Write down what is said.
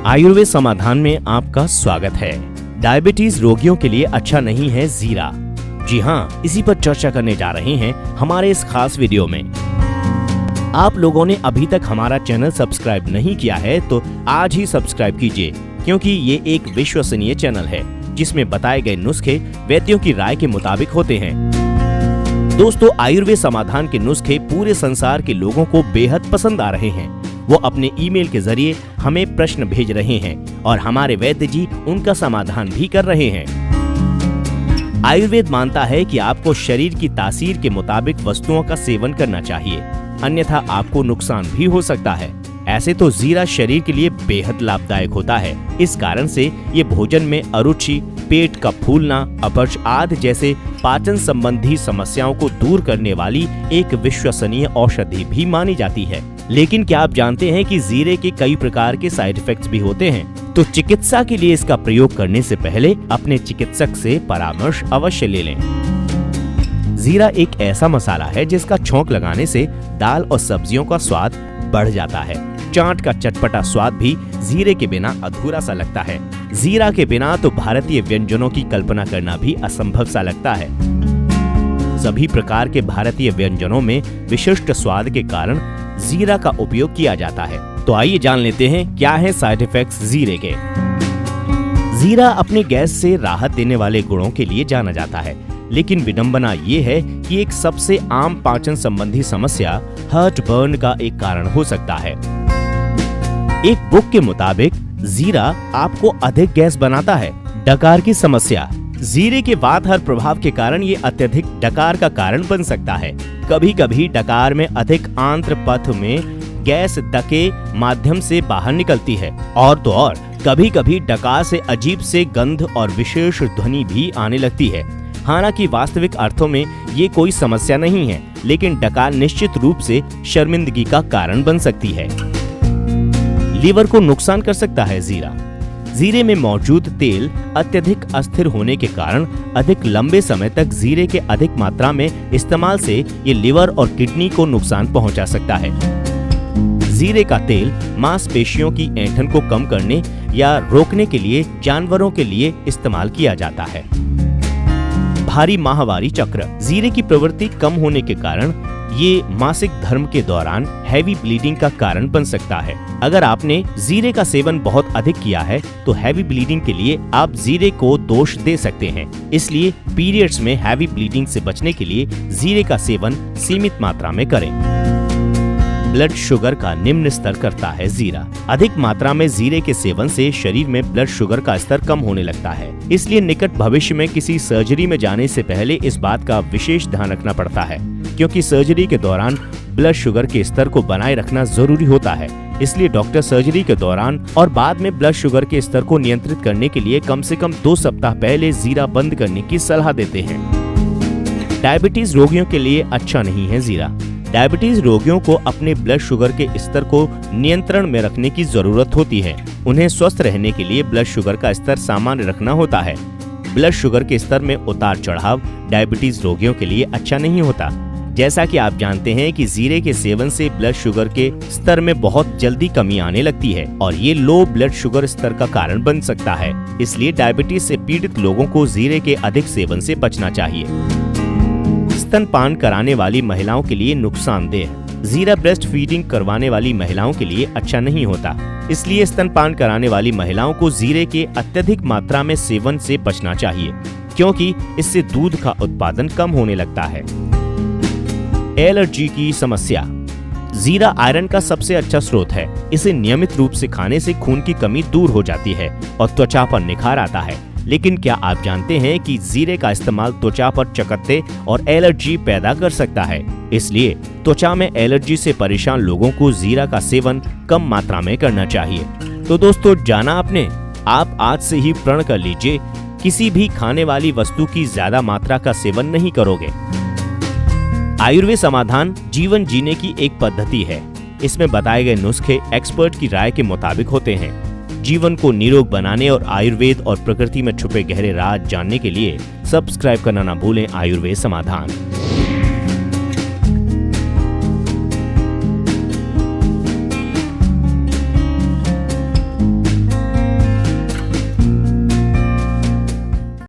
आयुर्वेद समाधान में आपका स्वागत है। डायबिटीज रोगियों के लिए अच्छा नहीं है जीरा। जी हाँ, इसी पर चर्चा करने जा रहे हैं हमारे इस खास वीडियो में। आप लोगों ने अभी तक हमारा चैनल सब्सक्राइब नहीं किया है तो आज ही सब्सक्राइब कीजिए, क्योंकि ये एक विश्वसनीय चैनल है जिसमें बताए गए नुस्खे वैद्यों की राय के मुताबिक होते हैं। दोस्तों, आयुर्वेद समाधान के नुस्खे पूरे संसार के लोगों को बेहद पसंद आ रहे हैं। वो अपने ईमेल के जरिए हमें प्रश्न भेज रहे हैं और हमारे वैद्य जी उनका समाधान भी कर रहे हैं। आयुर्वेद मानता है कि आपको शरीर की तासीर के मुताबिक वस्तुओं का सेवन करना चाहिए, अन्यथा आपको नुकसान भी हो सकता है। ऐसे तो जीरा शरीर के लिए बेहद लाभदायक होता है। इस कारण से ये भोजन में अरुचि, पेट का फूलना, अपच आदि जैसे पाचन संबंधी समस्याओं को दूर करने वाली एक विश्वसनीय औषधि भी मानी जाती है। लेकिन क्या आप जानते हैं कि जीरे के कई प्रकार के साइड इफेक्ट्स भी होते हैं? तो चिकित्सा के लिए इसका प्रयोग करने से पहले अपने चिकित्सक से परामर्श अवश्य ले लें। जीरा एक ऐसा मसाला है जिसका छौंक लगाने से दाल और सब्जियों का स्वाद बढ़ जाता है। चाट का चटपटा स्वाद भी जीरे के बिना अधूरा सा लगता है। जीरा के बिना तो भारतीय व्यंजनों की कल्पना करना भी असंभव सा लगता है। सभी प्रकार के भारतीय व्यंजनों में विशिष्ट स्वाद के कारण जीरा का उपयोग किया जाता है। तो आइए जान लेते हैं क्या है साइड इफेक्ट्स जीरे के। जीरा अपने गैस से राहत देने वाले गुणों के लिए जाना जाता है, लेकिन विडंबना ये है कि एक सबसे आम पाचन संबंधी समस्या हार्ट बर्न का एक कारण हो सकता है। एक बुक के मुताबिक जीरा आपको अधिक गैस बनाता है। डकार की समस्या। जीरे के वातहर प्रभाव के कारण ये अत्यधिक डकार का कारण बन सकता है। कभी कभी डकार में अधिक आंत्र पथ में गैस डके माध्यम से बाहर निकलती है, और तो और कभी कभी डकार से अजीब से गंध और विशेष ध्वनि भी आने लगती है। हालांकि वास्तविक अर्थों में ये कोई समस्या नहीं है, लेकिन डकार निश्चित रूप से शर्मिंदगी का कारण बन सकती है। लीवर को नुकसान कर सकता है जीरा। जीरे में मौजूद तेल अत्यधिक अस्थिर होने के कारण अधिक लंबे समय तक जीरे के अधिक मात्रा में इस्तेमाल से ये लिवर और किडनी को नुकसान पहुंचा सकता है। जीरे का तेल मांसपेशियों की ऐंठन को कम करने या रोकने के लिए जानवरों के लिए इस्तेमाल किया जाता है। भारी माहवारी चक्र। जीरे की प्रवृत्ति कम होने के कारण ये मासिक धर्म के दौरान हैवी ब्लीडिंग का कारण बन सकता है। अगर आपने जीरे का सेवन बहुत अधिक किया है तो हैवी ब्लीडिंग के लिए आप जीरे को दोष दे सकते हैं। इसलिए पीरियड्स में हैवी ब्लीडिंग से बचने के लिए जीरे का सेवन सीमित मात्रा में करें। ब्लड शुगर का निम्न स्तर करता है जीरा। अधिक मात्रा में जीरे के सेवन से शरीर में ब्लड शुगर का स्तर कम होने लगता है। इसलिए निकट भविष्य में किसी सर्जरी में जाने से पहले इस बात का विशेष ध्यान रखना पड़ता है, क्योंकि सर्जरी के दौरान ब्लड शुगर के स्तर को बनाए रखना जरूरी होता है। इसलिए डॉक्टर सर्जरी के दौरान और बाद में ब्लड शुगर के स्तर को नियंत्रित करने के लिए कम से कम 2 सप्ताह पहले जीरा बंद करने की सलाह देते हैं। डायबिटीज रोगियों के लिए अच्छा नहीं है जीरा। डायबिटीज रोगियों को अपने ब्लड शुगर के स्तर को नियंत्रण में रखने की जरूरत होती है। उन्हें स्वस्थ रहने के लिए ब्लड शुगर का स्तर सामान्य रखना होता है। ब्लड शुगर के स्तर में उतार चढ़ाव डायबिटीज रोगियों के लिए अच्छा नहीं होता। जैसा कि आप जानते हैं कि जीरे के सेवन से ब्लड शुगर के स्तर में बहुत जल्दी कमी आने लगती है और ये लो ब्लड शुगर स्तर का कारण बन सकता है। इसलिए डायबिटीज से पीड़ित लोगों को जीरे के अधिक सेवन से बचना चाहिए। स्तनपान कराने वाली महिलाओं के लिए नुकसानदेह। जीरा ब्रेस्ट फीडिंग करवाने वाली महिलाओं के लिए अच्छा नहीं होता। इसलिए स्तनपान कराने वाली महिलाओं को जीरे के अत्यधिक मात्रा में सेवन से बचना चाहिए, क्योंकि इससे दूध का उत्पादन कम होने लगता है। एलर्जी की समस्या। जीरा आयरन का सबसे अच्छा स्रोत है। इसे नियमित रूप से खाने से खून की कमी दूर हो जाती है और त्वचा पर निखार आता है। लेकिन क्या आप जानते हैं कि जीरे का इस्तेमाल त्वचा पर चकत्ते और एलर्जी पैदा कर सकता है? इसलिए त्वचा में एलर्जी से परेशान लोगों को जीरा का सेवन कम मात्रा में करना चाहिए। तो दोस्तों, जाना आपने? आप आज से ही प्रण कर लीजिए, किसी भी खाने वाली वस्तु की ज्यादा मात्रा का सेवन नहीं करोगे। आयुर्वेद समाधान जीवन जीने की एक पद्धति है। इसमें बताए गए नुस्खे एक्सपर्ट की राय के मुताबिक होते हैं। जीवन को निरोग बनाने और आयुर्वेद और प्रकृति में छुपे गहरे राज जानने के लिए सब्सक्राइब करना ना भूलें आयुर्वेद समाधान।